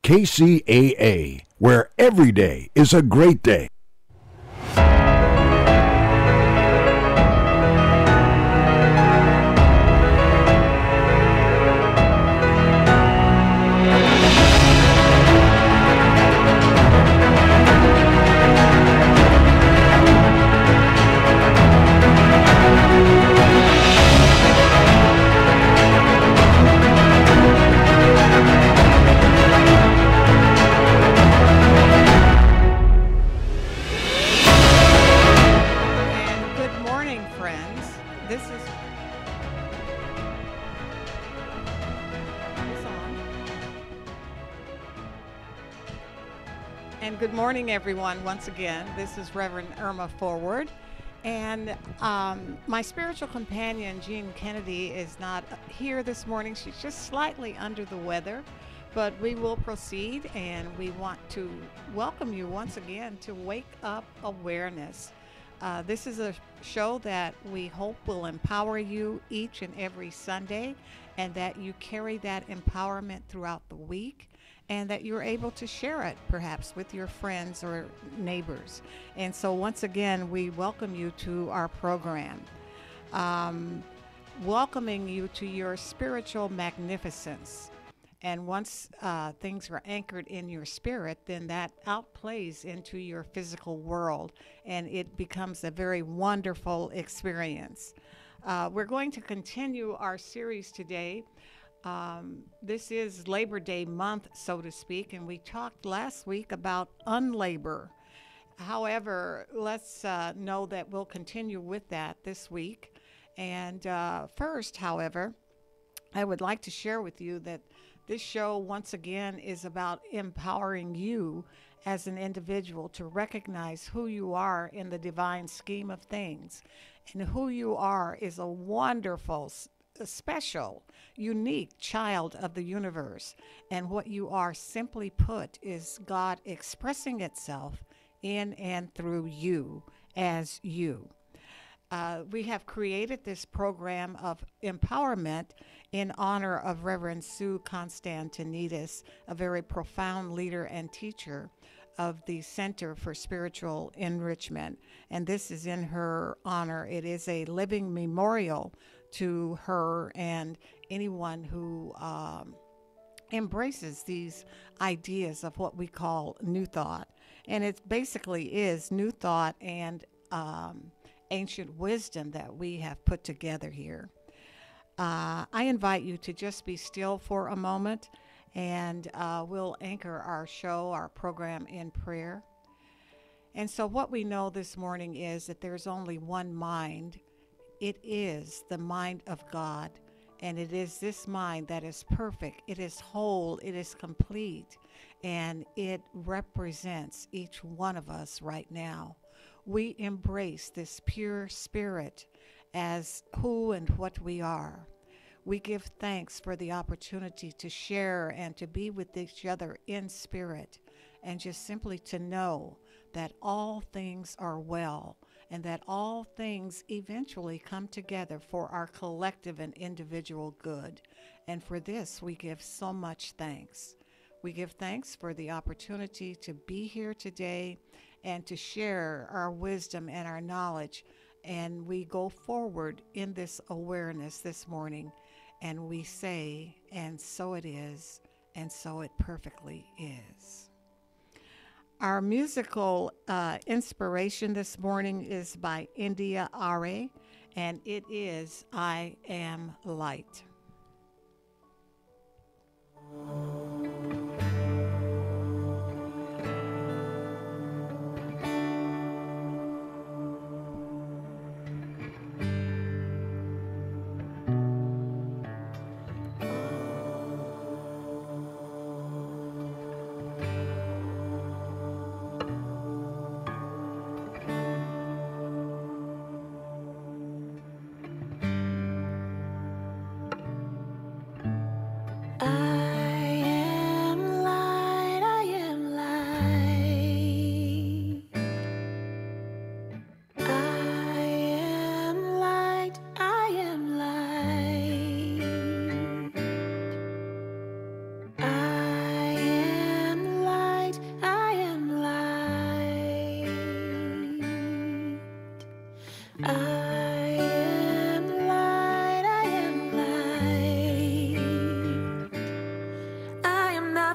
KCAA, where every day is a great day. Good morning, everyone. Once again, this is Reverend Irma Forward, and my spiritual companion, Jean Kennedy, is not here this morning. She's just slightly under the weather, but we will proceed, and we want to welcome you once again to Wake Up Awareness. This is a show that we hope will empower you each and every Sunday, and that you carry that empowerment throughout the week, and that you're able to share it perhaps with your friends or neighbors. And so once again, we welcome you to our program, welcoming you to your spiritual magnificence. And once things are anchored in your spirit, then that outplays into your physical world, and it becomes a very wonderful experience. We're going to continue our series today. This is Labor Day month, so to speak, and we talked last week about unlabor. However, let's know that we'll continue with that this week. And first, however, I would like to share with you that this show, once again, is about empowering you as an individual to recognize who you are in the divine scheme of things. And who you are is a wonderful, a special, unique child of the universe. And what you are, simply put, is God expressing itself in and through you as you. We have created this program of empowerment in honor of Reverend Sue Constantinidis, a very profound leader and teacher of the Center for Spiritual Enrichment. And this is in her honor. It is a living memorial to her and anyone who embraces these ideas of what we call New Thought. And it basically is New Thought and ancient wisdom that we have put together here. I invite you to just be still for a moment, and we'll anchor our show, our program, in prayer. And so what we know this morning is that there's only one mind. It is the mind of God, and it is this mind that is perfect. It is whole, it is complete, and it represents each one of us right now. We embrace this pure spirit as who and what we are. We give thanks for the opportunity to share and to be with each other in spirit, and just simply to know that all things are well, and that all things eventually come together for our collective and individual good. And for this, we give so much thanks. We give thanks for the opportunity to be here today and to share our wisdom and our knowledge. And we go forward in this awareness this morning, and we say, and so it is, and so it perfectly is. Our musical inspiration this morning is by India Are, and it is I Am Light. I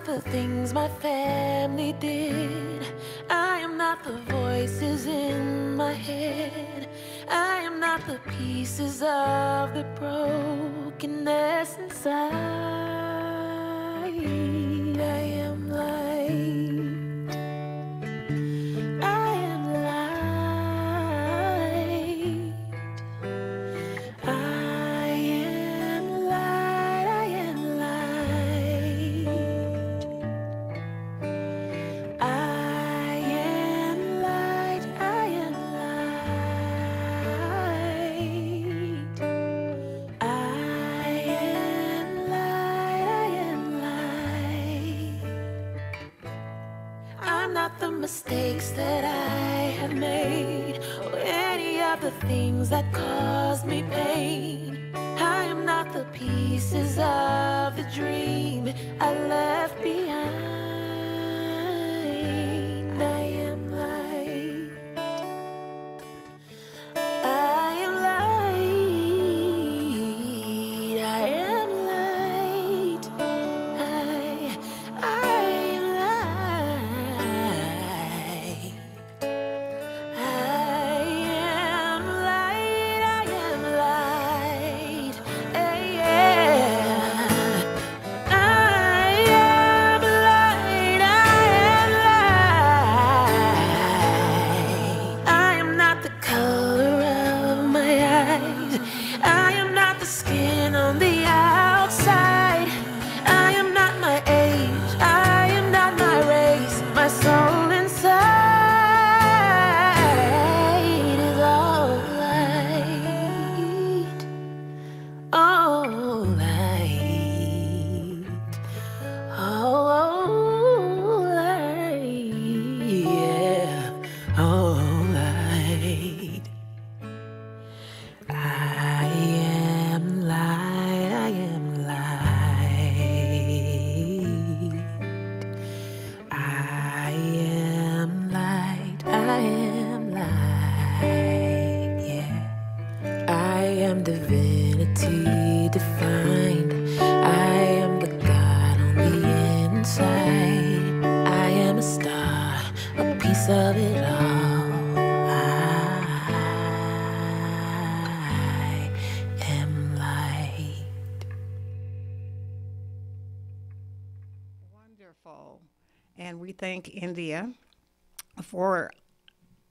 the things my family did. I am not the voices in my head. I am not the pieces of the brokenness inside. I am light. I am light. I am light. I am light. I am light. I am light. I am light. I am light. I'm not the mistakes that I have made, or any of the things that caused me pain. I am not the pieces of the dream I left behind. I am light. I am light. I am light. I am light. I am light. I am light. Yeah. I am light. I am light. I am not the color of my eyes. I am not the skin on the outside. I am not my age. I am not my race. My soul inside is all light. All light. Oh, light. Yeah. Oh, light. I am light. I am light. I am light. I am light. Yeah. I am divinity defined. I am the God on the inside. I am a star, a piece of it all. I am light. Wonderful. And we thank India for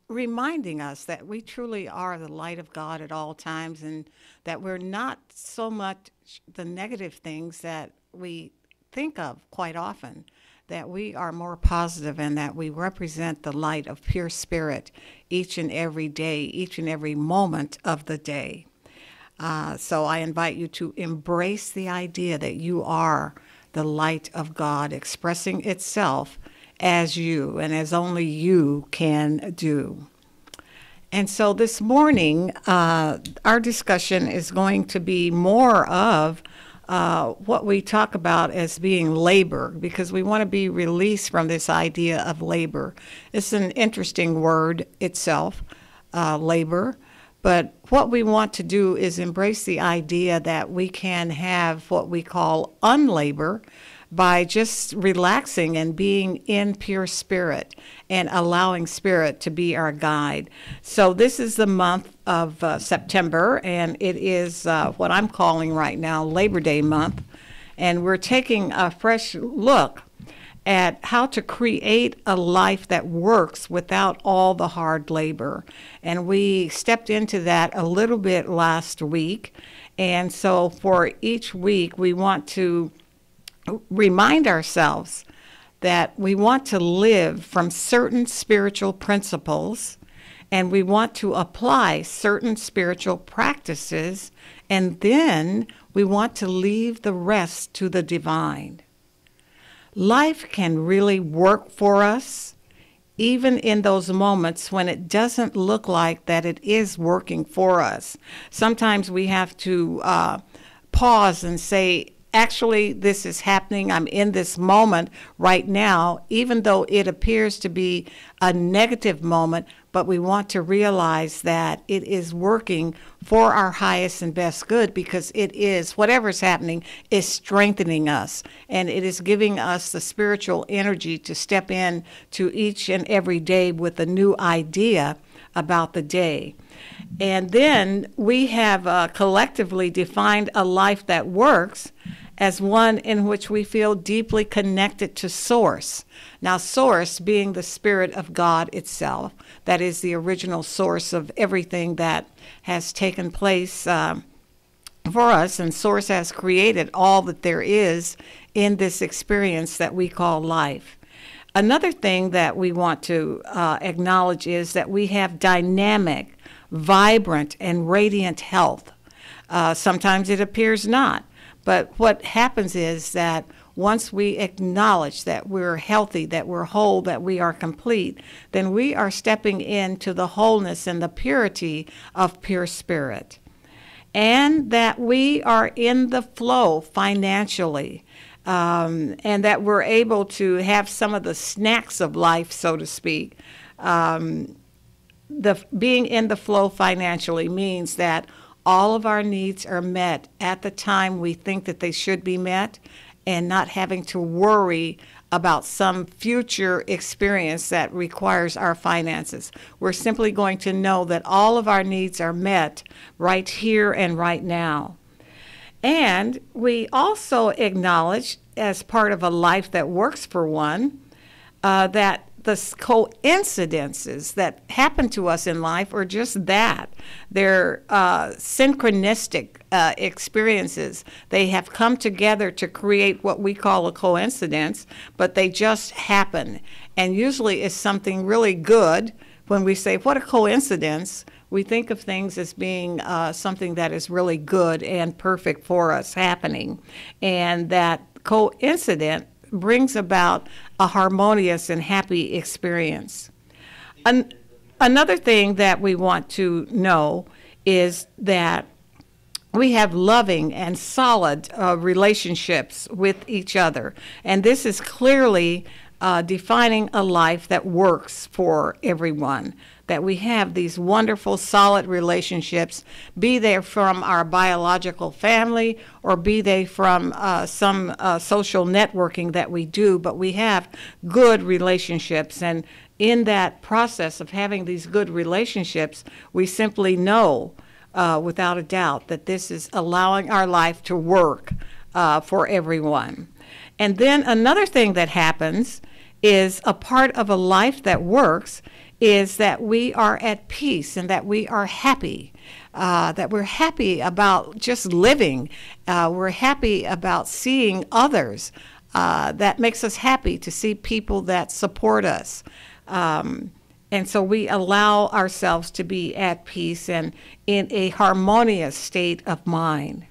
reminding us that we truly are the light of God at all times, and that we're not so much the negative things that we think of quite often, that we are more positive and that we represent the light of pure spirit each and every day, each and every moment of the day. So I invite you to embrace the idea that you are the light of God expressing itself as you and as only you can do. And so this morning, our discussion is going to be more of what we talk about as being labor, because we want to be released from this idea of labor. It's an interesting word itself, labor. But what we want to do is embrace the idea that we can have what we call unlabor by just relaxing and being in pure spirit and allowing spirit to be our guide. So this is the month of September, and it is what I'm calling right now Labor Day month. And we're taking a fresh look at how to create a life that works without all the hard labor. And we stepped into that a little bit last week. And so for each week, we want to remind ourselves that we want to live from certain spiritual principles, and we want to apply certain spiritual practices, and then we want to leave the rest to the divine. Life can really work for us, even in those moments when it doesn't look like that it is working for us. Sometimes we have to pause and say, actually this is happening. I'm in this moment right now, even though it appears to be a negative moment, but we want to realize that it is working for our highest and best good, because it is, whatever's happening is strengthening us, and it is giving us the spiritual energy to step in to each and every day with a new idea about the day. And then we have collectively defined a life that works as one in which we feel deeply connected to Source. Now, Source being the Spirit of God itself, that is the original source of everything that has taken place for us, and Source has created all that there is in this experience that we call life. Another thing that we want to acknowledge is that we have dynamic, vibrant, and radiant health. Sometimes it appears not. But what happens is that once we acknowledge that we're healthy, that we're whole, that we are complete, then we are stepping into the wholeness and the purity of pure spirit. And that we are in the flow financially, and that we're able to have some of the snacks of life, so to speak. Being in the flow financially means that all of our needs are met at the time we think that they should be met, and not having to worry about some future experience that requires our finances. We're simply going to know that all of our needs are met right here and right now. And we also acknowledge, as part of a life that works for one, that the coincidences that happen to us in life are just that. They're synchronistic experiences. They have come together to create what we call a coincidence, but they just happen. And usually it's something really good. When we say, what a coincidence, we think of things as being something that is really good and perfect for us happening. And that coincidence brings about a harmonious and happy experience. Another thing that we want to know is that we have loving and solid relationships with each other. And this is clearly defining a life that works for everyone. That we have these wonderful, solid relationships, be they from our biological family or be they from some social networking that we do, but we have good relationships. And in that process of having these good relationships, we simply know without a doubt that this is allowing our life to work for everyone. And then another thing that happens is a part of a life that works is that we are at peace and that we are happy, that we're happy about just living. We're happy about seeing others. That makes us happy to see people that support us. And so we allow ourselves to be at peace and in a harmonious state of mind.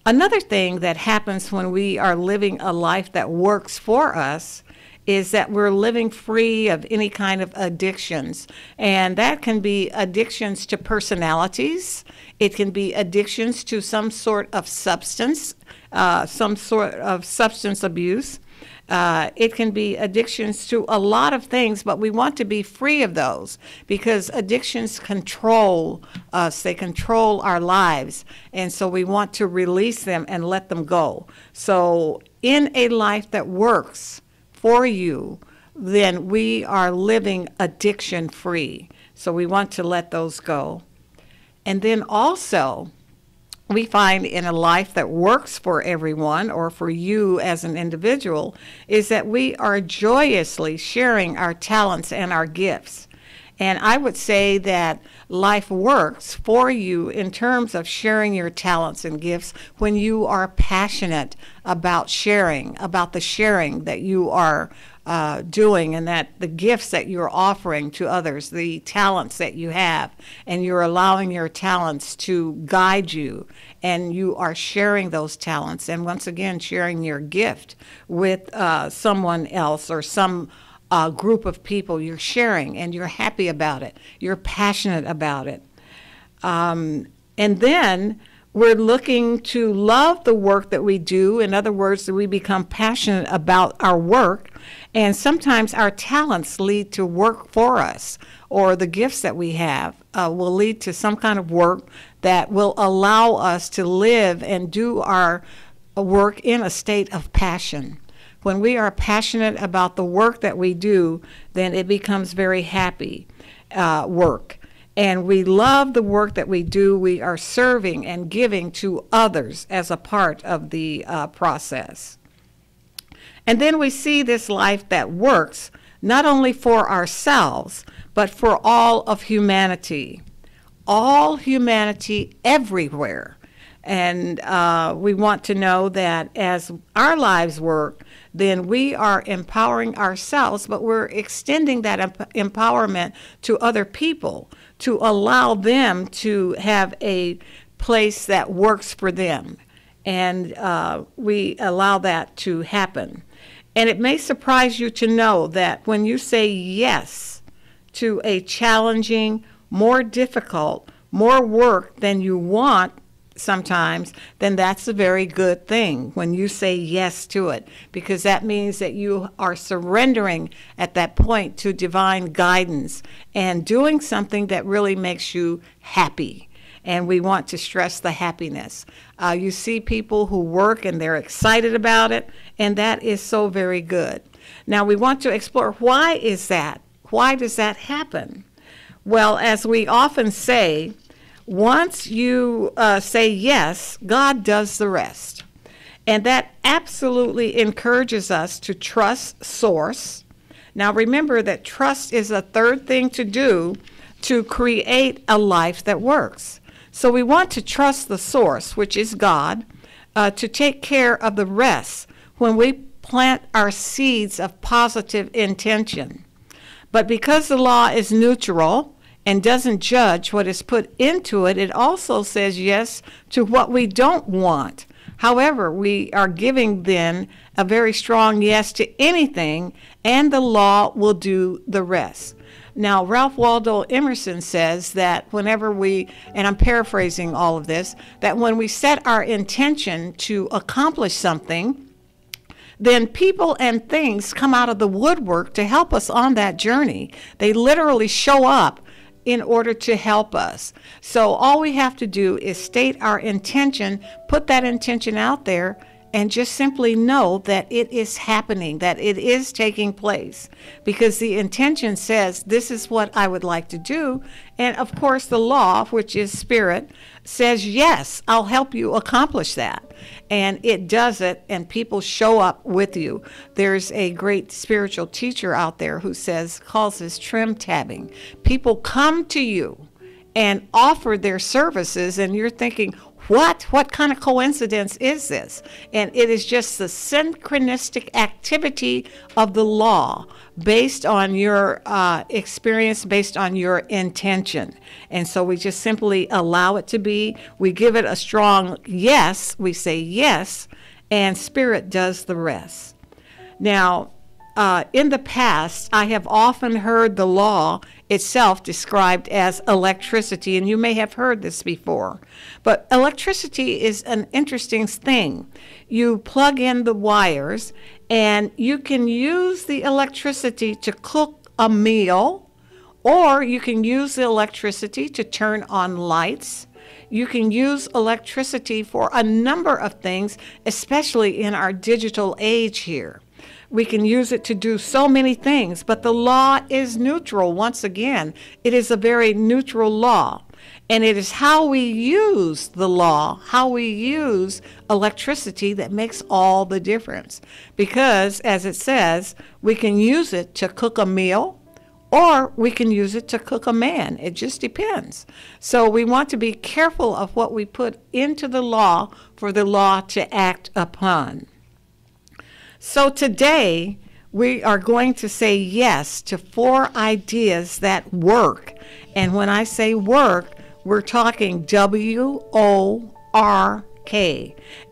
Another thing that happens when we are living a life that works for us is that we're living free of any kind of addictions. And that can be addictions to personalities. It can be addictions to some sort of substance, some sort of substance abuse. It can be addictions to a lot of things, but we want to be free of those because addictions control us. They control our lives. And so we want to release them and let them go. So in a life that works for you, then we are living addiction free. So we want to let those go. And then also, we find in a life that works for everyone or for you as an individual is that we are joyously sharing our talents and our gifts. And I would say that life works for you in terms of sharing your talents and gifts when you are passionate about sharing, about the sharing that you are doing, and that the gifts that you're offering to others, the talents that you have, and you're allowing your talents to guide you, and you are sharing those talents, and once again, sharing your gift with someone else or some group of people. You're sharing, and you're happy about it. You're passionate about it. And then we're looking to love the work that we do. In other words, that we become passionate about our work. And sometimes our talents lead to work for us, or the gifts that we have will lead to some kind of work that will allow us to live and do our work in a state of passion. When we are passionate about the work that we do, then it becomes very happy work. And we love the work that we do. We are serving and giving to others as a part of the process. And then we see this life that works not only for ourselves, but for all of humanity. All humanity everywhere. And we want to know that as our lives work, then we are empowering ourselves, but we're extending that empowerment to other people to allow them to have a place that works for them. And we allow that to happen. And it may surprise you to know that when you say yes to a challenging, more difficult, more work than you want sometimes, then that's a very good thing when you say yes to it, because that means that you are surrendering at that point to divine guidance and doing something that really makes you happy. And we want to stress the happiness. You see people who work and they're excited about it, and that is so very good. Now we want to explore, why is that? Why does that happen? Well, as we often say, once you say yes, God does the rest. And that absolutely encourages us to trust Source. Now remember that trust is a third thing to do to create a life that works. So we want to trust the Source, which is God, to take care of the rest when we plant our seeds of positive intention. But because the law is neutral and doesn't judge what is put into it, it also says yes to what we don't want. However, we are giving then a very strong yes to anything, and the law will do the rest. Now, Ralph Waldo Emerson says that whenever we, and I'm paraphrasing all of this, that when we set our intention to accomplish something, then people and things come out of the woodwork to help us on that journey. They literally show up in order to help us. So all we have to do is state our intention, put that intention out there, and just simply know that it is happening, that it is taking place. Because the intention says, this is what I would like to do. And of course, the law, which is spirit, says, yes, I'll help you accomplish that. And it does it, and people show up with you. There's a great spiritual teacher out there who calls this trim tabbing. People come to you and offer their services, and you're thinking, what kind of coincidence is this? And it is just the synchronistic activity of the law based on your experience, based on your intention. And so we just simply allow it to be. We give it a strong yes. We say yes, and Spirit does the rest. Now, in the past, I have often heard the law itself described as electricity, and you may have heard this before. But electricity is an interesting thing. You plug in the wires, and you can use the electricity to cook a meal, or you can use the electricity to turn on lights. You can use electricity for a number of things, especially in our digital age here. We can use it to do so many things, but the law is neutral. Once again, it is a very neutral law. And it is how we use the law, how we use electricity, that makes all the difference. Because, as it says, we can use it to cook a meal, or we can use it to cook a man. It just depends. So we want to be careful of what we put into the law for the law to act upon. So today, we are going to say yes to 4 ideas that work. And when I say work, we're talking W-O-R-K.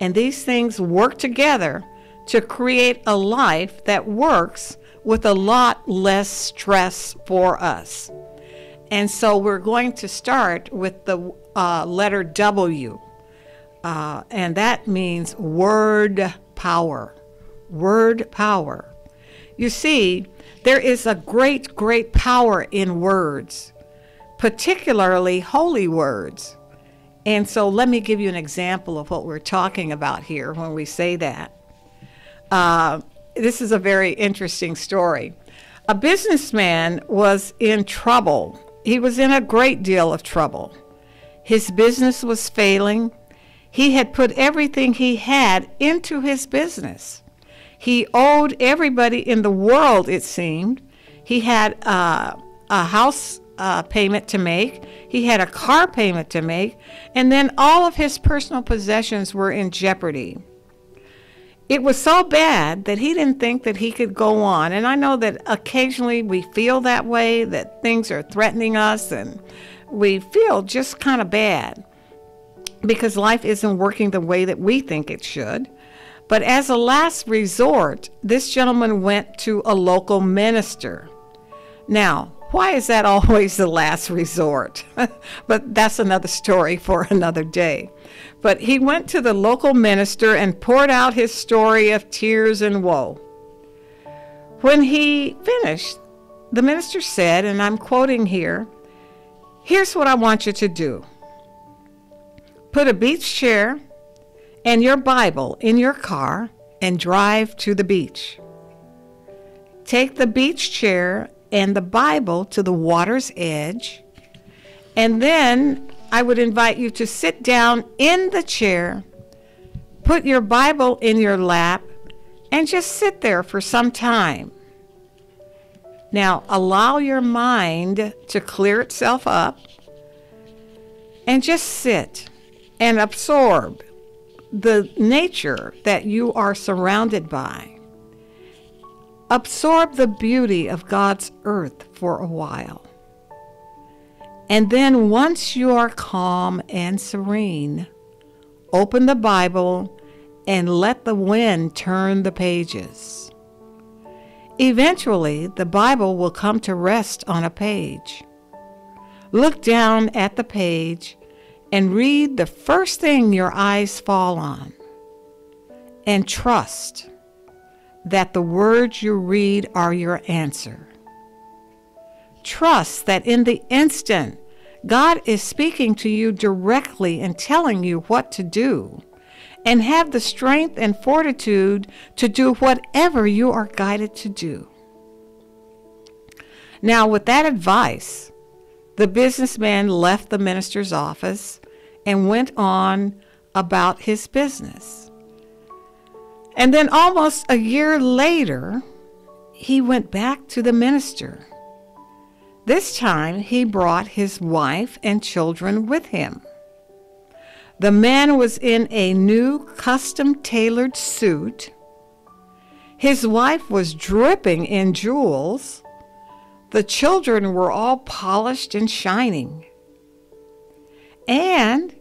And these things work together to create a life that works with a lot less stress for us. And so we're going to start with the letter W. and that means word power. Word power. You see, there is a great, great power in words, particularly holy words. And so let me give you an example of what we're talking about here when we say that. This is a very interesting story. A businessman was in trouble. He was in a great deal of trouble. His business was failing. He had put everything he had into his business. He owed everybody in the world, it seemed. He had a house payment to make. He had a car payment to make. And then all of his personal possessions were in jeopardy. It was so bad that he didn't think that he could go on. And I know that occasionally we feel that way, that things are threatening us, and we feel just kind of bad because life isn't working the way that we think it should. But as a last resort, this gentleman went to a local minister. Now, why is that always the last resort? But that's another story for another day. But he went to the local minister and poured out his story of tears and woe. When he finished, the minister said, and I'm quoting here, "Here's what I want you to do. Put a beach chair and your Bible in your car and drive to the beach. Take the beach chair and the Bible to the water's edge, and then I would invite you to sit down in the chair, put your Bible in your lap, and just sit there for some time. Now, allow your mind to clear itself up and just sit and absorb the nature that you are surrounded by. Absorb the beauty of God's earth for a while. And then once you are calm and serene, open the Bible and let the wind turn the pages. Eventually, the Bible will come to rest on a page. Look down at the page and read the first thing your eyes fall on. And trust that the words you read are your answer. Trust that in the instant, God is speaking to you directly and telling you what to do, and have the strength and fortitude to do whatever you are guided to do. Now, with that advice, the businessman left the minister's office and went on about his business. And then almost a year later, he went back to the minister. This time, he brought his wife and children with him. The man was in a new custom-tailored suit. His wife was dripping in jewels. The children were all polished and shining. And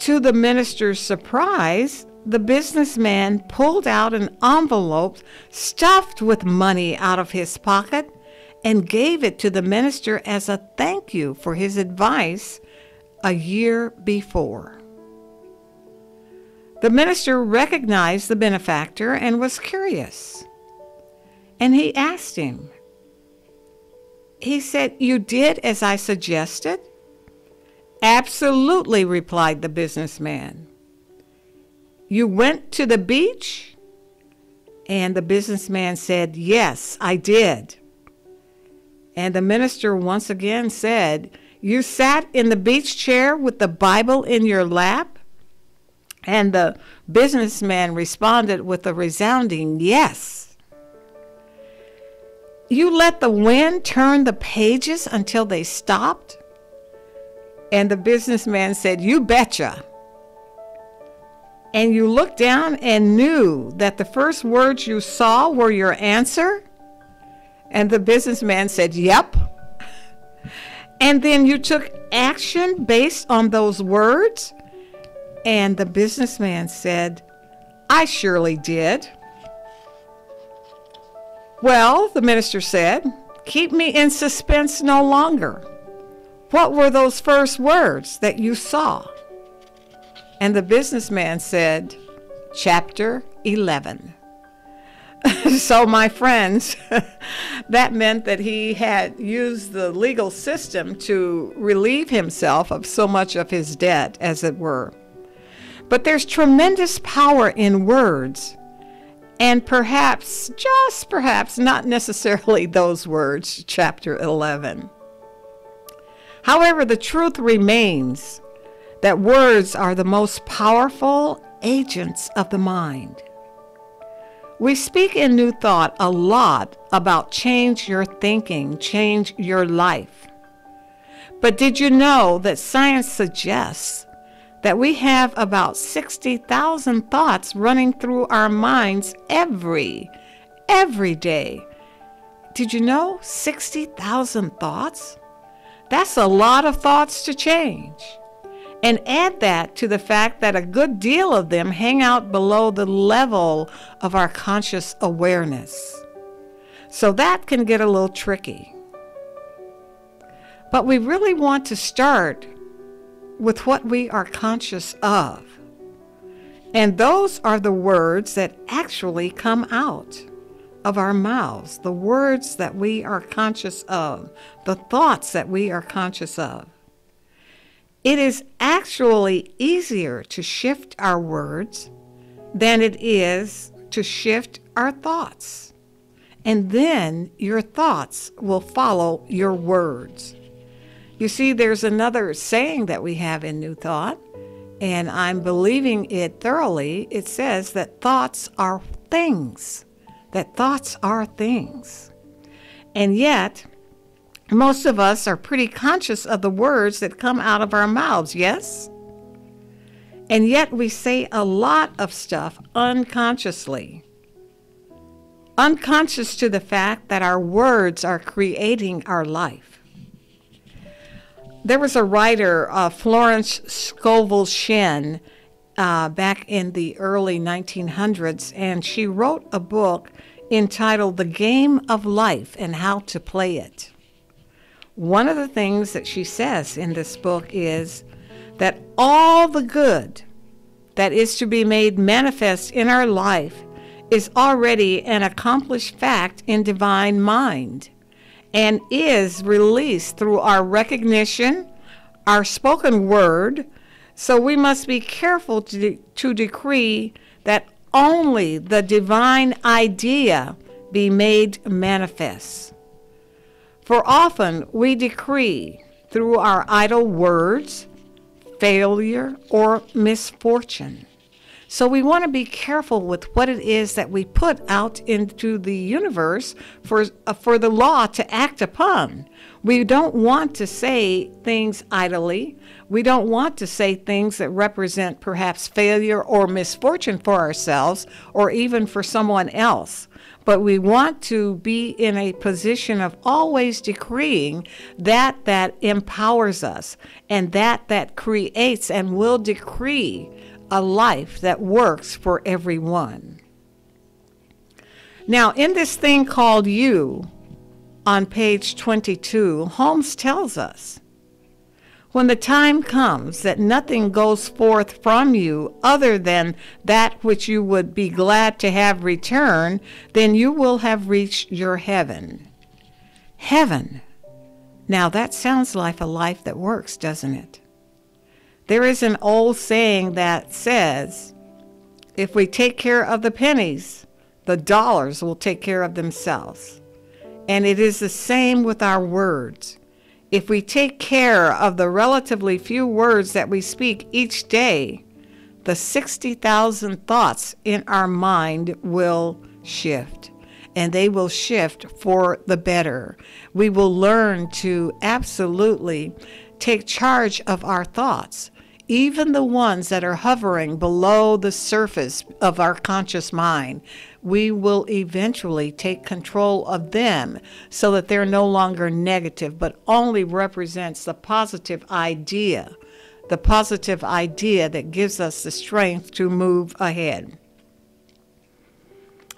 to the minister's surprise, the businessman pulled out an envelope stuffed with money out of his pocket and gave it to the minister as a thank you for his advice a year before. The minister recognized the benefactor and was curious. And he asked him. He said, "You did as I suggested?" "Absolutely," replied the businessman. "You went to the beach?" And the businessman said, "Yes, I did." And the minister once again said, "You sat in the beach chair with the Bible in your lap?" And the businessman responded with a resounding yes. "You let the wind turn the pages until they stopped?" And the businessman said, "You betcha." "And you looked down and knew that the first words you saw were your answer?" And the businessman said, "Yep." "And then you took action based on those words?" And the businessman said, "I surely did." "Well," the minister said, "keep me in suspense no longer. What were those first words that you saw?" And the businessman said, Chapter 11. So, my friends, that meant that he had used the legal system to relieve himself of so much of his debt, as it were. But there's tremendous power in words, and perhaps, just perhaps, not necessarily those words, chapter 11. However, the truth remains that words are the most powerful agents of the mind. We speak in New Thought a lot about change your thinking, change your life. But did you know that science suggests that we have about 60,000 thoughts running through our minds every day? Did you know 60,000 thoughts? That's a lot of thoughts to change. And add that to the fact that a good deal of them hang out below the level of our conscious awareness. So that can get a little tricky. But we really want to start with what we are conscious of. And those are the words that actually come out of our mouths, the words that we are conscious of, the thoughts that we are conscious of. It is actually easier to shift our words than it is to shift our thoughts. And then your thoughts will follow your words. You see, there's another saying that we have in New Thought, and I'm believing it thoroughly. It says that thoughts are things, that thoughts are things. And yet, most of us are pretty conscious of the words that come out of our mouths, yes? And yet we say a lot of stuff unconsciously. Unconscious to the fact that our words are creating our life. There was a writer, Florence Scovel Shinn, back in the early 1900s, and she wrote a book entitled The Game of Life and How to Play It. One of the things that she says in this book is that all the good that is to be made manifest in our life is already an accomplished fact in divine mind and is released through our recognition, our spoken word. So we must be careful to decree that only the divine idea be made manifest. For often we decree through our idle words, failure or misfortune. So we want to be careful with what it is that we put out into the universe for the law to act upon. We don't want to say things idly. We don't want to say things that represent perhaps failure or misfortune for ourselves or even for someone else. But we want to be in a position of always decreeing that empowers us and that creates and will decree a life that works for everyone. Now, in this thing called you, on page 22, Holmes tells us, when the time comes that nothing goes forth from you other than that which you would be glad to have return, then you will have reached your heaven. Heaven. Now that sounds like a life that works, doesn't it? There is an old saying that says, if we take care of the pennies, the dollars will take care of themselves. And it is the same with our words. If we take care of the relatively few words that we speak each day, the 60,000 thoughts in our mind will shift, and they will shift for the better. We will learn to absolutely take charge of our thoughts, even the ones that are hovering below the surface of our conscious mind. We will eventually take control of them so that they're no longer negative, but only represents the positive idea that gives us the strength to move ahead.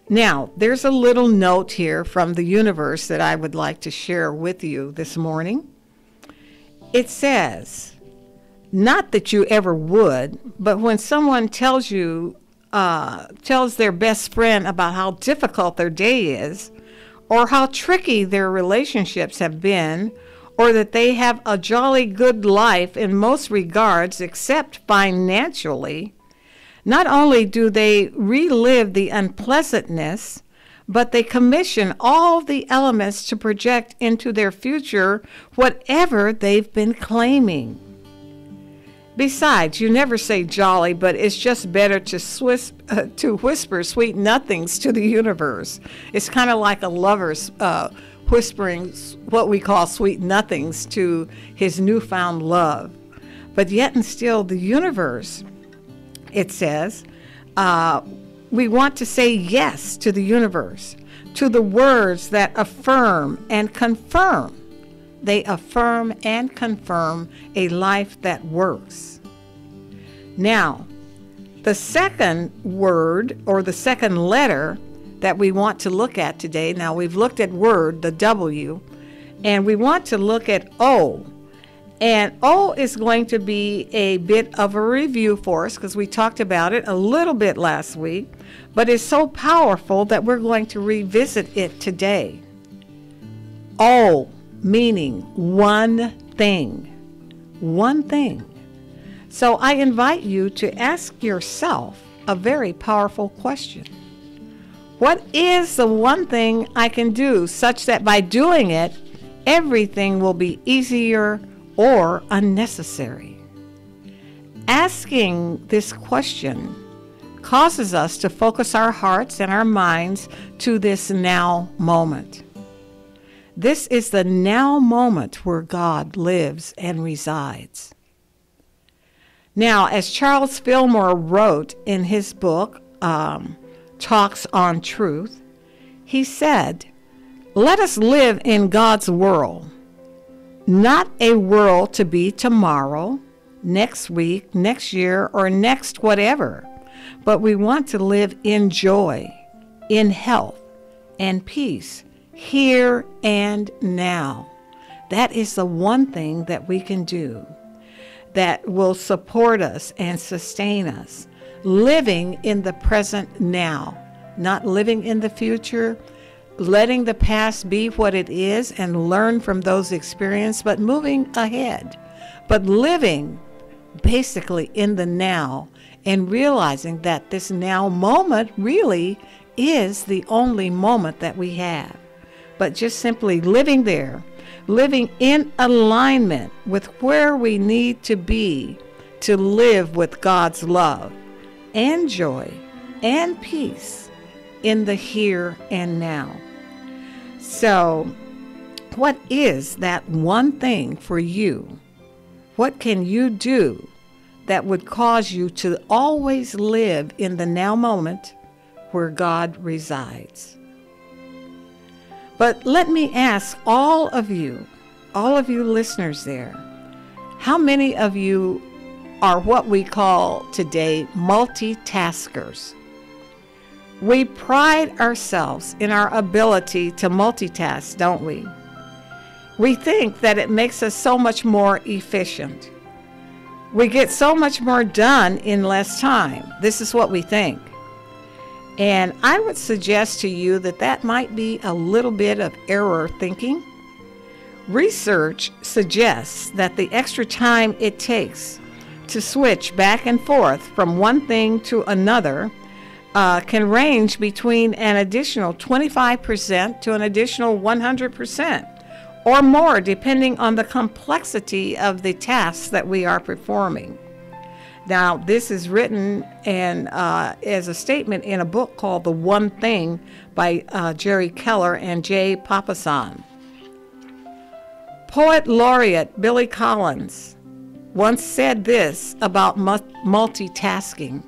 Now, there's a little note here from the universe that I would like to share with you this morning. It says, Not that you ever would, but when someone tells their best friend about how difficult their day is, or how tricky their relationships have been, or that they have a jolly good life in most regards except financially, not only do they relive the unpleasantness, but they commission all the elements to project into their future whatever they've been claiming. Besides, you never say jolly, but it's just better to whisper sweet nothings to the universe. It's kind of like a lover's whispering what we call sweet nothings to his newfound love. But yet and still, the universe, it says, we want to say yes to the universe, to the words that affirm and confirm. They affirm and confirm a life that works. Now, the second word or the second letter that we want to look at today, now we've looked at word, the W, and we want to look at O. And O is going to be a bit of a review for us because we talked about it a little bit last week, but it's so powerful that we're going to revisit it today. O, meaning one thing. One thing. So I invite you to ask yourself a very powerful question. What is the one thing I can do such that by doing it, everything will be easier or unnecessary? Asking this question causes us to focus our hearts and our minds to this now moment. This is the now moment where God lives and resides. Now, as Charles Fillmore wrote in his book, Talks on Truth, he said, "Let us live in God's world, not a world to be tomorrow, next week, next year, or next whatever, but we want to live in joy, in health, and peace, here and now." That is the one thing that we can do that will support us and sustain us. Living in the present now, not living in the future, letting the past be what it is and learn from those experiences, but moving ahead, but living basically in the now and realizing that this now moment really is the only moment that we have. But just simply living there, living in alignment with where we need to be to live with God's love and joy and peace in the here and now. So, what is that one thing for you? What can you do that would cause you to always live in the now moment where God resides? But let me ask all of you listeners there, how many of you are what we call today multitaskers? We pride ourselves in our ability to multitask, don't we? We think that it makes us so much more efficient. We get so much more done in less time. This is what we think. And I would suggest to you that that might be a little bit of error thinking. Research suggests that the extra time it takes to switch back and forth from one thing to another can range between an additional 25% to an additional 100% or more, depending on the complexity of the tasks that we are performing. Now, this is written and as a statement in a book called The One Thing by Jerry Keller and Jay Papasan. Poet laureate Billy Collins once said this about multitasking.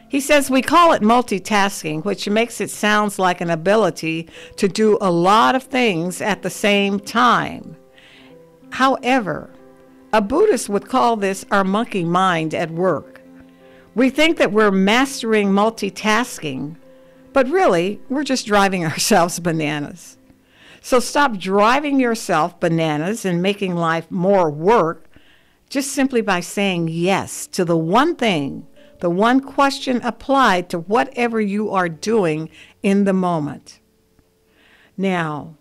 He says, "We call it multitasking, which makes it sound like an ability to do a lot of things at the same time. However, a Buddhist would call this our monkey mind at work. We think that we're mastering multitasking, but really, we're just driving ourselves bananas. So stop driving yourself bananas and making life more work just simply by saying yes to the one thing, the one question applied to whatever you are doing in the moment. Now,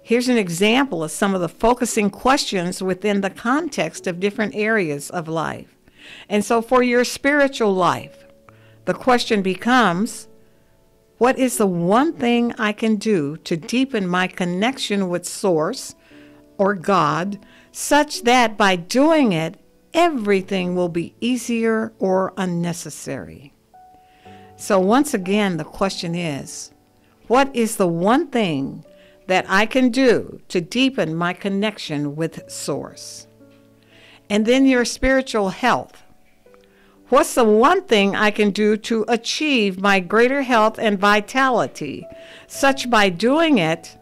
here's an example of some of the focusing questions within the context of different areas of life. And so for your spiritual life, the question becomes, what is the one thing I can do to deepen my connection with Source or God, such that by doing it, everything will be easier or unnecessary? So once again, the question is, what is the one thing that I can do to deepen my connection with Source? And then your spiritual health. What's the one thing I can do to achieve my greater health and vitality, such by doing it,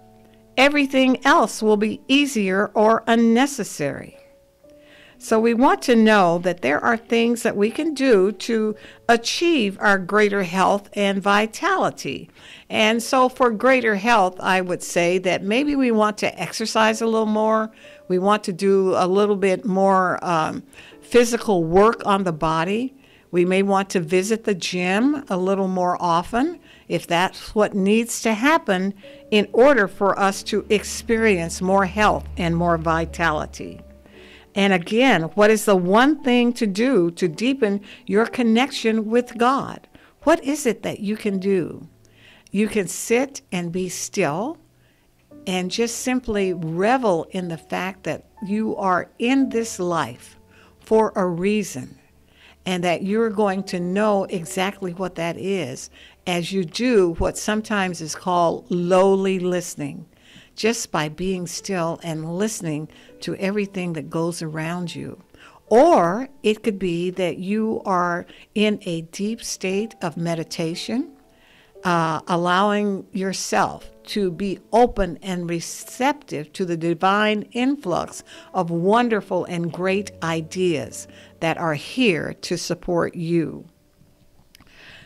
everything else will be easier or unnecessary? So we want to know that there are things that we can do to achieve our greater health and vitality. And so for greater health, I would say that maybe we want to exercise a little more. We want to do a little bit more physical work on the body. We may want to visit the gym a little more often if that's what needs to happen in order for us to experience more health and more vitality. And again, what is the one thing to do to deepen your connection with God? What is it that you can do? You can sit and be still and just simply revel in the fact that you are in this life for a reason, and that you're going to know exactly what that is as you do what sometimes is called lowly listening, just by being still and listening to everything that goes around you. Or it could be that you are in a deep state of meditation, allowing yourself to be open and receptive to the divine influx of wonderful and great ideas that are here to support you.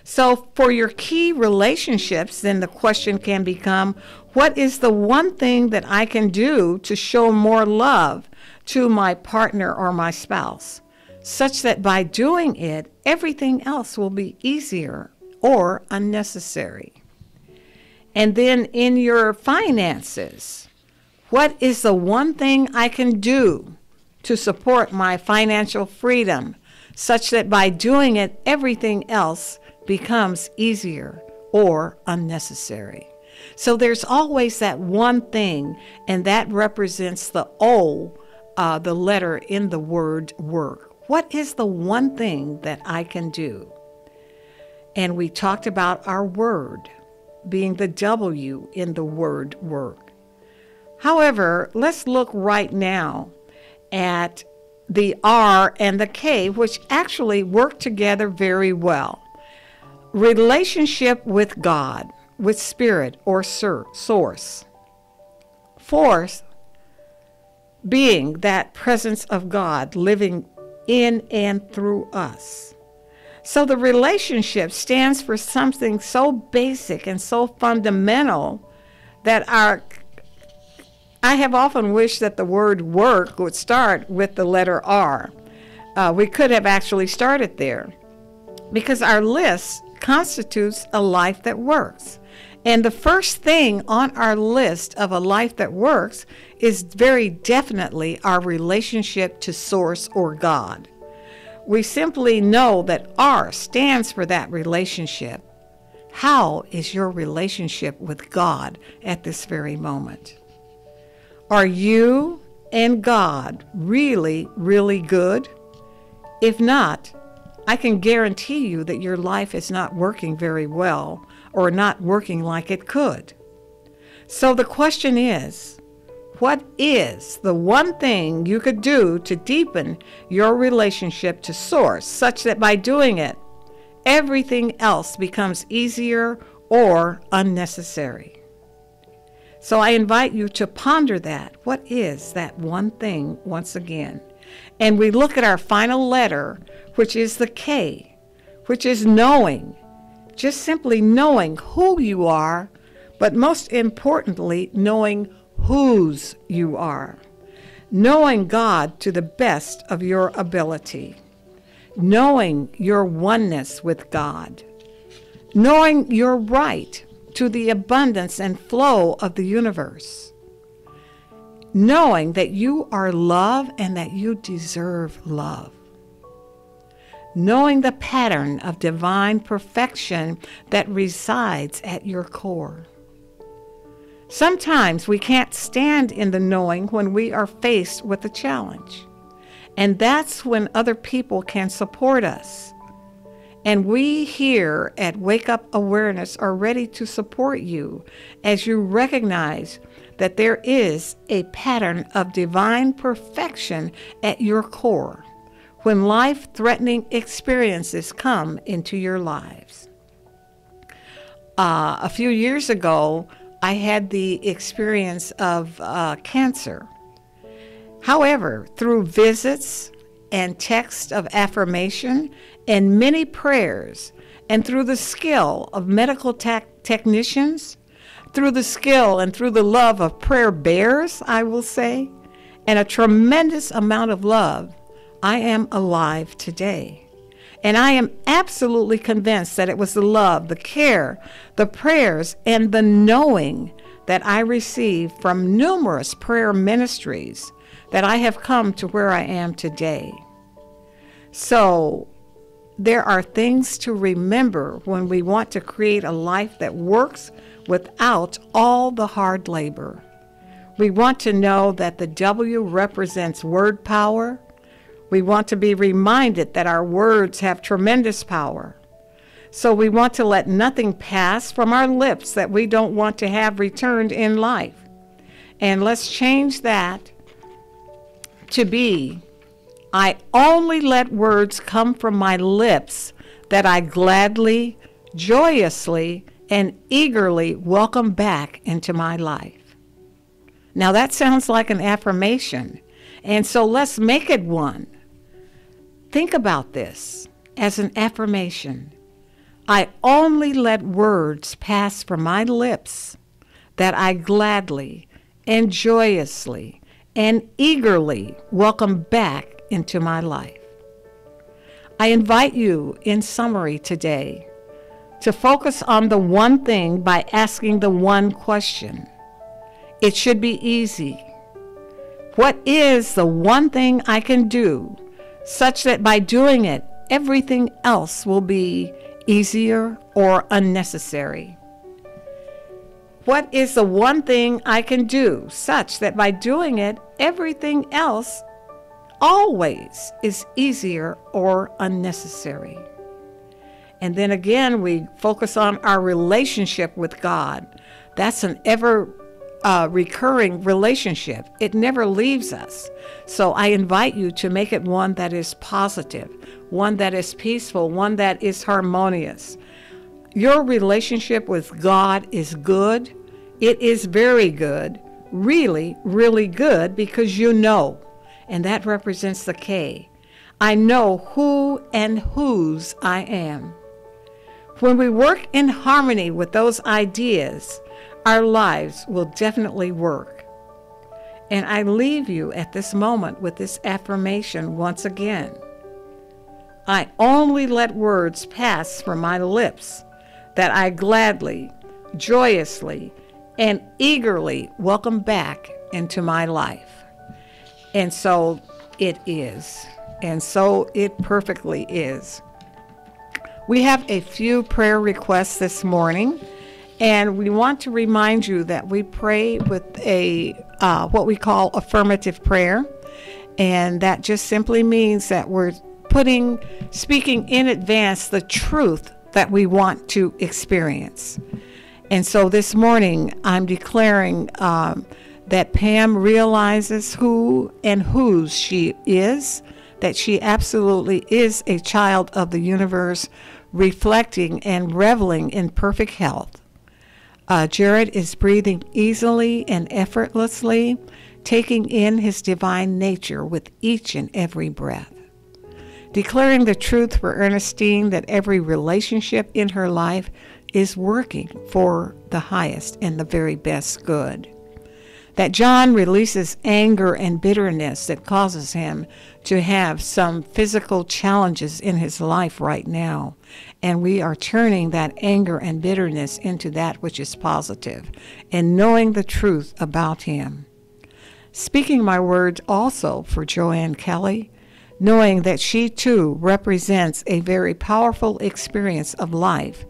So for your key relationships, then the question can become, what is the one thing that I can do to show more love to my partner or my spouse, such that by doing it, everything else will be easier or unnecessary? And then in your finances, what is the one thing I can do to support my financial freedom, such that by doing it, everything else becomes easier or unnecessary? So there's always that one thing, and that represents the O, the letter in the word work. What is the one thing that I can do? And we talked about our word being the W in the word work. However, let's look right now at the R and the K, which actually work together very well. Relationship with God, with Spirit or Source. Force being that presence of God living in and through us. So the relationship stands for something so basic and so fundamental that I have often wished that the word work would start with the letter R. We could have actually started there, because our list constitutes a life that works. And the first thing on our list of a life that works is very definitely our relationship to Source or God. We simply know that R stands for that relationship. How is your relationship with God at this very moment? Are you and God really, really good? If not, I can guarantee you that your life is not working very well, or not working like it could. So the question is, what is the one thing you could do to deepen your relationship to Source, such that by doing it, everything else becomes easier or unnecessary? So I invite you to ponder that. What is that one thing once again? And we look at our final letter, which is the K, which is knowing. Just simply knowing who you are, but most importantly, knowing whose you are. knowing God to the best of your ability, knowing your oneness with God, knowing your right to the abundance and flow of the universe, knowing that you are love and that you deserve love, knowing the pattern of divine perfection that resides at your core. Sometimes we can't stand in the knowing when we are faced with a challenge, and that's when other people can support us. And we here at Wake Up Awareness are ready to support you as you recognize that there is a pattern of divine perfection at your core when life-threatening experiences come into your lives. A few years ago, I had the experience of cancer. However, through visits and texts of affirmation and many prayers, and through the skill of medical technicians, through the skill and through the love of prayer bears, I will say, and a tremendous amount of love, I am alive today. And I am absolutely convinced that it was the love, the care, the prayers, and the knowing that I received from numerous prayer ministries that I have come to where I am today. So there are things to remember when we want to create a life that works without all the hard labor. We want to know that the W represents word power. We want to be reminded that our words have tremendous power. So we want to let nothing pass from our lips that we don't want to have returned in life. And let's change that to be, I only let words come from my lips that I gladly, joyously, and eagerly welcome back into my life. Now that sounds like an affirmation, and so let's make it one. Think about this as an affirmation. I only let words pass from my lips that I gladly and joyously and eagerly welcome back into my life. I invite you, in summary today, to focus on the one thing by asking the one question. It should be easy. What is the one thing I can do such that by doing it, everything else will be easier or unnecessary? What is the one thing I can do such that by doing it, everything else always is easier or unnecessary? And then again, we focus on our relationship with God. That's an ever recurring relationship. It never leaves us. So I invite you to make it one that is positive, one that is peaceful, one that is harmonious. Your relationship with God is good. It is very good, really, really good, because you know, and that represents the K. I know who and whose I am. When we work in harmony with those ideas, our lives will definitely work. And I leave you at this moment with this affirmation once again. I only let words pass from my lips that I gladly, joyously, and eagerly welcome back into my life. And so it is. And so it perfectly is. We have a few prayer requests this morning. And we want to remind you that we pray with a what we call affirmative prayer. And that just simply means that we're speaking in advance the truth that we want to experience. And so this morning, I'm declaring that Pam realizes who and whose she is, that she absolutely is a child of the universe, reflecting and reveling in perfect health. Jared is breathing easily and effortlessly, taking in his divine nature with each and every breath. Declaring the truth for Ernestine that every relationship in her life is working for the highest and the very best good. that John releases anger and bitterness that causes him to have some physical challenges in his life right now. And we are turning that anger and bitterness into that which is positive and knowing the truth about him. Speaking my words also for Joanne Kelly, knowing that she too represents a very powerful experience of life,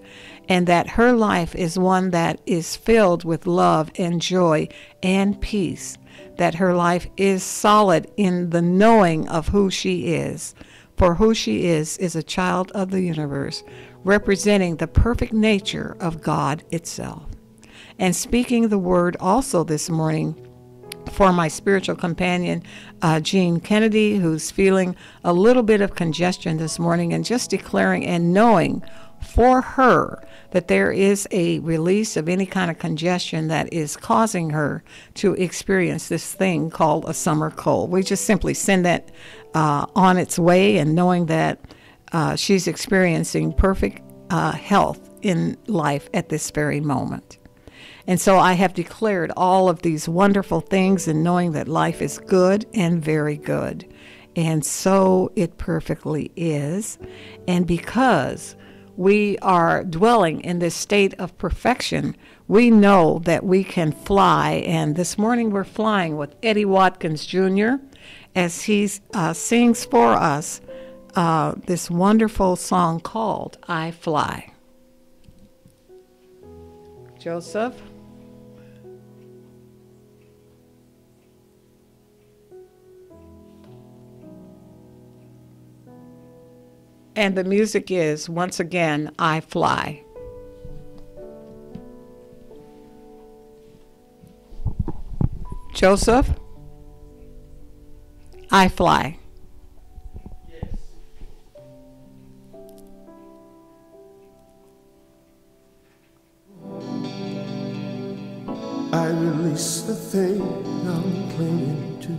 and that her life is one that is filled with love and joy and peace, that her life is solid in the knowing of who she is. For who she is a child of the universe, representing the perfect nature of God itself. And speaking the word also this morning for my spiritual companion, Jean Kennedy, who's feeling a little bit of congestion this morning, and just declaring and knowing for her that there is a release of any kind of congestion that is causing her to experience this thing called a summer cold. We just simply send that on its way, and knowing that she's experiencing perfect health in life at this very moment. And so I have declared all of these wonderful things, and knowing that life is good and very good. And so it perfectly is. And because we are dwelling in this state of perfection, we know that we can fly. And this morning we're flying with Eddie Watkins Jr. as he sings for us this wonderful song called I Fly. Joseph? And the music is, once again, I Fly. Joseph? I Fly. I release the thing I'm clinging to.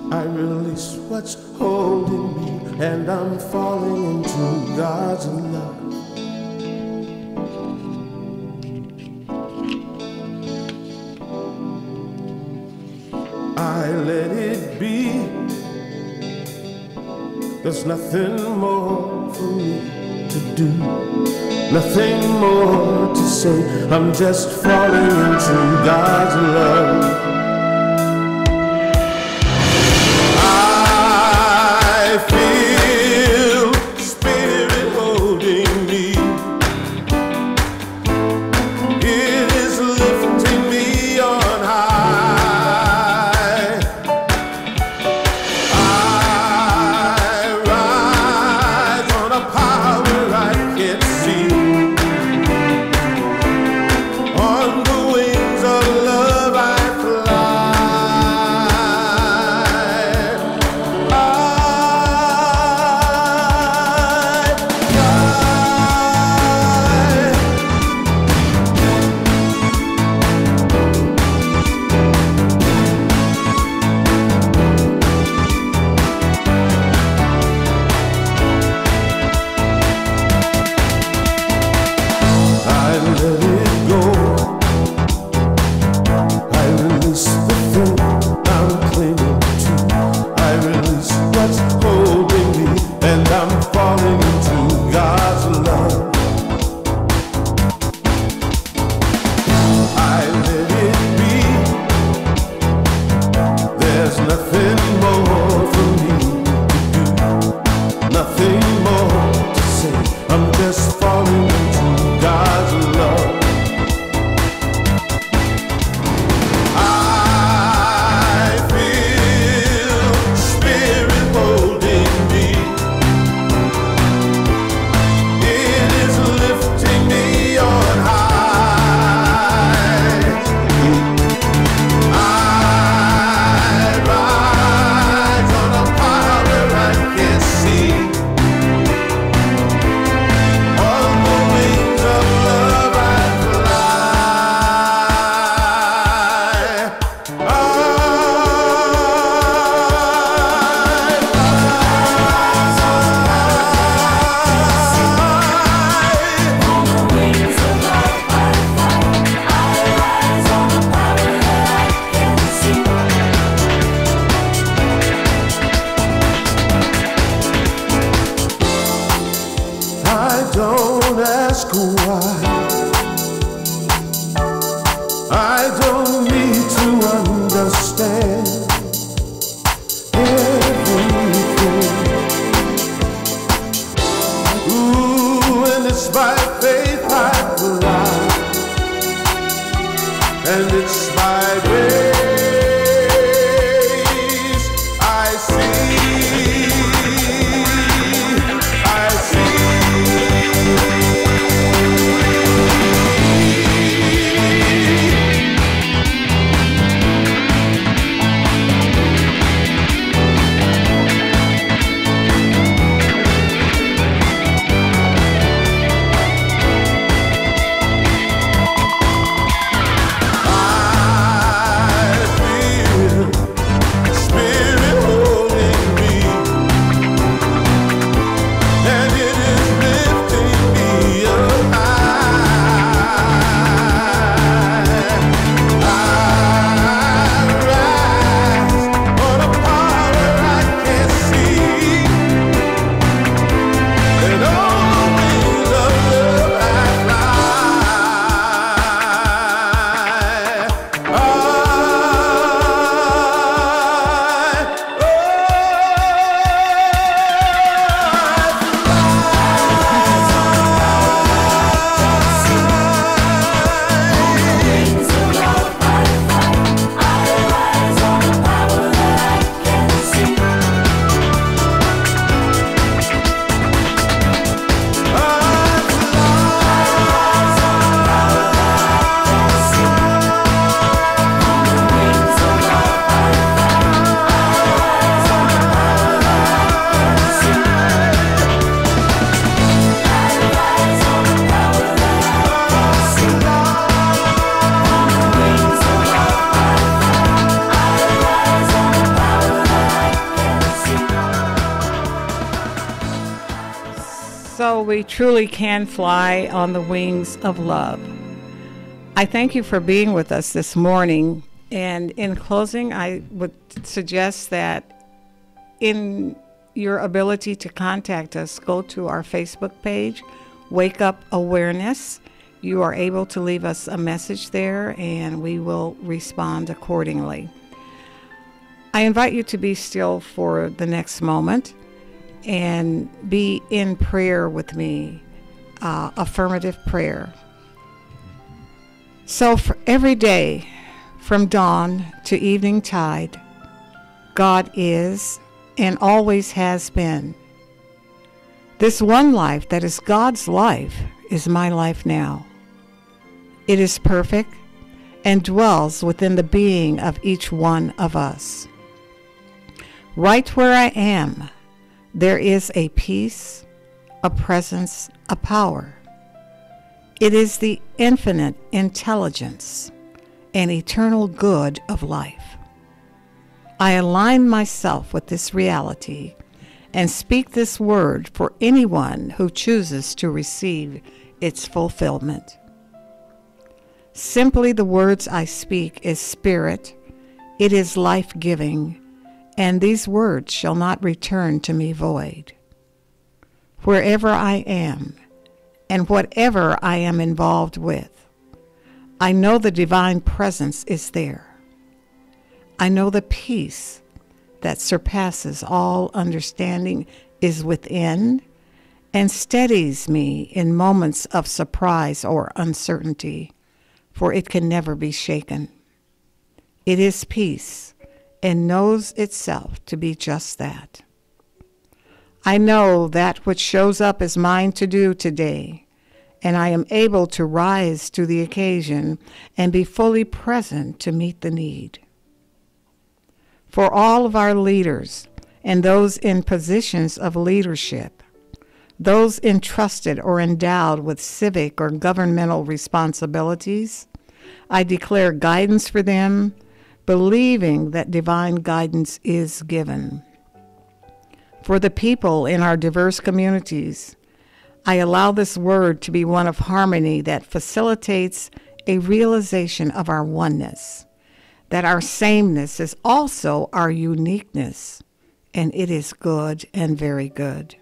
I release what's holding me, and I'm falling into God's love. I let it be. There's nothing more for me to do, nothing more to say. I'm just falling into God's love. I feel Spirit holding me. It is lifting me on high. I rise on a power I can't see, on the wings of love. It's my grace I see. I see. So we truly can fly on the wings of love. I thank you for being with us this morning. And in closing, I would suggest that in your ability to contact us, go to our Facebook page, Wake Up Awareness. You are able to leave us a message there and we will respond accordingly. I invite you to be still for the next moment and be in prayer with me, affirmative prayer. So for every day, from dawn to evening tide, God is and always has been. This one life that is God's life is my life now. It is perfect and dwells within the being of each one of us. Right where I am, there is a peace, a presence, a power. It is the infinite intelligence and eternal good of life. I align myself with this reality and speak this word for anyone who chooses to receive its fulfillment. Simply the words I speak is spirit, it is life-giving, and these words shall not return to me void. Wherever I am, and whatever I am involved with, I know the divine presence is there. I know the peace that surpasses all understanding is within and steadies me in moments of surprise or uncertainty, for it can never be shaken. It is peace and knows itself to be just that. I know that which shows up is mine to do today, and I am able to rise to the occasion and be fully present to meet the need. For all of our leaders and those in positions of leadership, those entrusted or endowed with civic or governmental responsibilities, I declare guidance for them, believing that divine guidance is given. For the people in our diverse communities, I allow this word to be one of harmony that facilitates a realization of our oneness, that our sameness is also our uniqueness, and it is good and very good.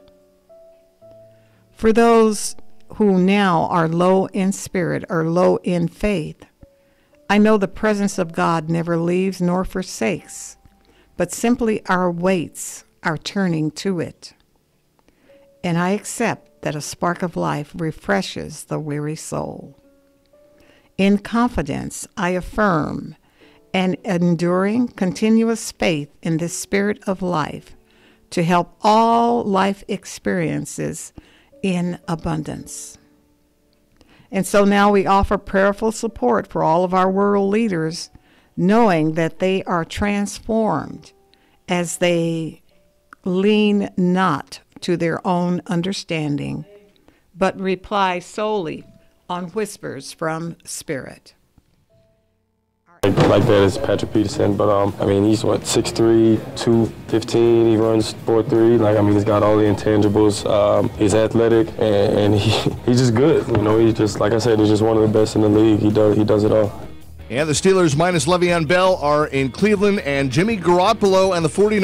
For those who now are low in spirit or low in faith, I know the presence of God never leaves nor forsakes, but simply our weights are turning to it. And I accept that a spark of life refreshes the weary soul. In confidence, I affirm an enduring, continuous faith in the spirit of life to help all life experiences in abundance. And so now we offer prayerful support for all of our world leaders, knowing that they are transformed as they lean not to their own understanding, but rely solely on whispers from Spirit. Like that is Patrick Peterson, but I mean, he's 6'3", 215. He runs 4'3". Like, I mean, he's got all the intangibles. He's athletic and he's just good. You know, he's just, like I said, he's just one of the best in the league. He does it all. And the Steelers minus Le'Veon Bell are in Cleveland, and Jimmy Garoppolo and the 49ers